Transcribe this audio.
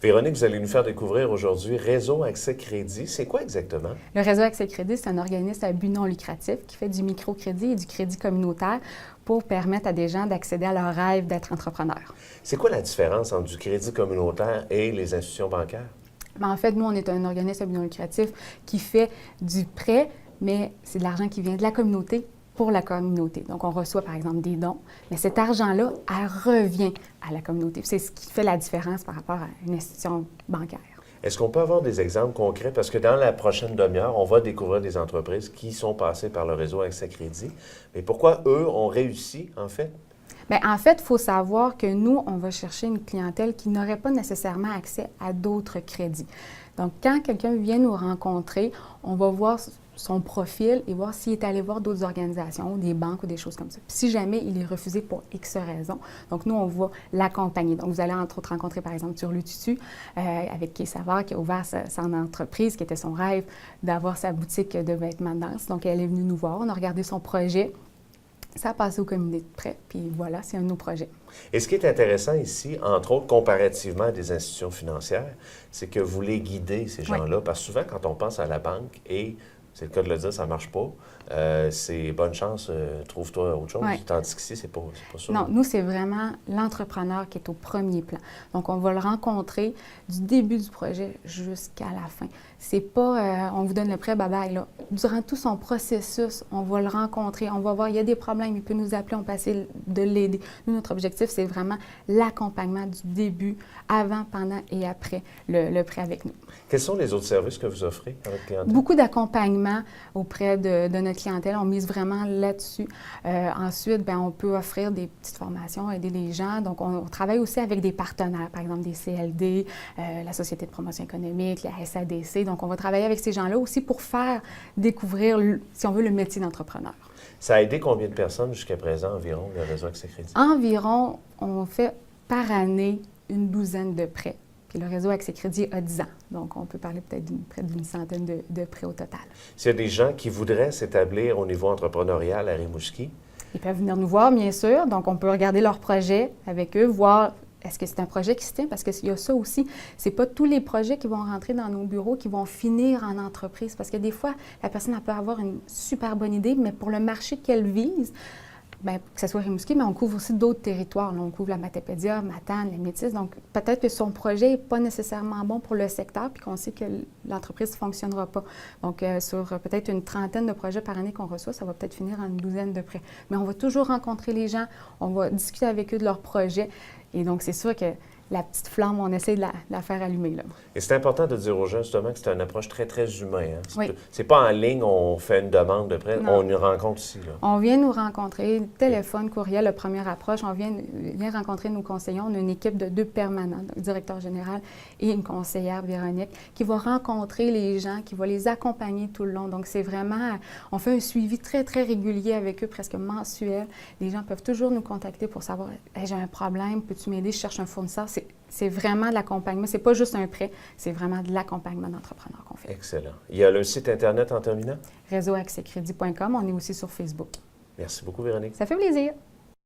Véronique, vous allez nous faire découvrir aujourd'hui Réseau Accès Crédit. C'est quoi exactement? Le Réseau Accès Crédit, c'est un organisme à but non lucratif qui fait du microcrédit et du crédit communautaire pour permettre à des gens d'accéder à leur rêve d'être entrepreneur. C'est quoi la différence entre du crédit communautaire et les institutions bancaires? En fait, nous, on est un organisme à but non lucratif qui fait du prêt, mais c'est de l'argent qui vient de la communauté pour la communauté. Donc, on reçoit, par exemple, des dons, mais cet argent-là, elle revient à la communauté. C'est ce qui fait la différence par rapport à une institution bancaire. Est-ce qu'on peut avoir des exemples concrets? Parce que dans la prochaine demi-heure, on va découvrir des entreprises qui sont passées par le Réseau Accès Crédit. Mais pourquoi eux ont réussi, en fait? Bien, en fait, il faut savoir que nous, on va chercher une clientèle qui n'aurait pas nécessairement accès à d'autres crédits. Donc, quand quelqu'un vient nous rencontrer, on va voir son profil et voir s'il est allé voir d'autres organisations, des banques ou des choses comme ça. Puis si jamais il est refusé pour X raisons, donc nous, on va l'accompagner. Donc, vous allez entre autres rencontrer, par exemple, Turlu Tutu, avec Kay Savard, qui a ouvert son entreprise, qui était son rêve d'avoir sa boutique de vêtements de danse. Donc, elle est venue nous voir, on a regardé son projet. Ça a passé au comité de prêt, puis voilà, c'est un de nos projets. Et ce qui est intéressant ici, entre autres, comparativement à des institutions financières, c'est que vous les guidez, ces gens-là, parce que souvent, quand on pense à la banque, et c'est le cas de le dire, ça ne marche pas, c'est bonne chance, trouve-toi autre chose, tandis qu'ici, c'est pas ça. Non, nous, c'est vraiment l'entrepreneur qui est au premier plan. Donc, on va le rencontrer du début du projet jusqu'à la fin. C'est pas, on vous donne le prêt, bye-bye, là. Durant tout son processus, on va le rencontrer, on va voir, il y a des problèmes, il peut nous appeler, on peut essayer de l'aider. Nous, notre objectif, c'est vraiment l'accompagnement du début, avant, pendant et après le prêt avec nous. Quels sont les autres services que vous offrez à votre clientèle? Beaucoup d'accompagnement auprès de notre clientèle. On mise vraiment là-dessus. Ensuite, bien, on peut offrir des petites formations, aider les gens. Donc, on travaille aussi avec des partenaires, par exemple des CLD, la Société de promotion économique, la SADC. Donc, on va travailler avec ces gens-là aussi pour faire découvrir, si on veut, le métier d'entrepreneur. Ça a aidé combien de personnes jusqu'à présent environ, le Réseau Accès Crédit? Environ, on fait par année une douzaine de prêts. Puis le Réseau Accès Crédit a 10 ans. Donc, on peut parler peut-être près d'une centaine de prêts au total. S'il y a des gens qui voudraient s'établir au niveau entrepreneurial à Rimouski? Ils peuvent venir nous voir, bien sûr. Donc, on peut regarder leur projet avec eux, voir est-ce que c'est un projet qui se tient? Parce qu'il y a ça aussi. C'est pas tous les projets qui vont rentrer dans nos bureaux qui vont finir en entreprise. Parce que des fois, la personne elle peut avoir une super bonne idée, mais pour le marché qu'elle vise, bien, que ce soit Rimouski, mais on couvre aussi d'autres territoires. Là, on couvre la Matapédia, Matane, les Métis. Donc, peut-être que son projet n'est pas nécessairement bon pour le secteur, puis qu'on sait que l'entreprise ne fonctionnera pas. Donc, sur peut-être une trentaine de projets par année qu'on reçoit, ça va peut-être finir en une douzaine de prêts. Mais on va toujours rencontrer les gens, on va discuter avec eux de leurs projets. Et donc, c'est sûr que la petite flamme, on essaie de la faire allumer, là. Et c'est important de dire aux gens, justement, que c'est une approche très, très humaine. Hein? Oui. C'est pas en ligne, on fait une demande de prêt, Non. on nous rencontre ici, là. On vient nous rencontrer, téléphone, courriel, la première approche, on vient rencontrer nos conseillers. On a une équipe de 2 permanents, le directeur général et une conseillère, Véronique, qui va rencontrer les gens, qui va les accompagner tout le long. Donc, c'est vraiment, on fait un suivi très, très régulier avec eux, presque mensuel. Les gens peuvent toujours nous contacter pour savoir, hey, j'ai un problème, peux-tu m'aider, je cherche un fournisseur. C'est vraiment de l'accompagnement. C'est pas juste un prêt, c'est vraiment de l'accompagnement d'entrepreneurs qu'on fait. Excellent. Il y a le site Internet en terminant? Réseauaccèscrédit.com. On est aussi sur Facebook. Merci beaucoup, Véronique. Ça fait plaisir.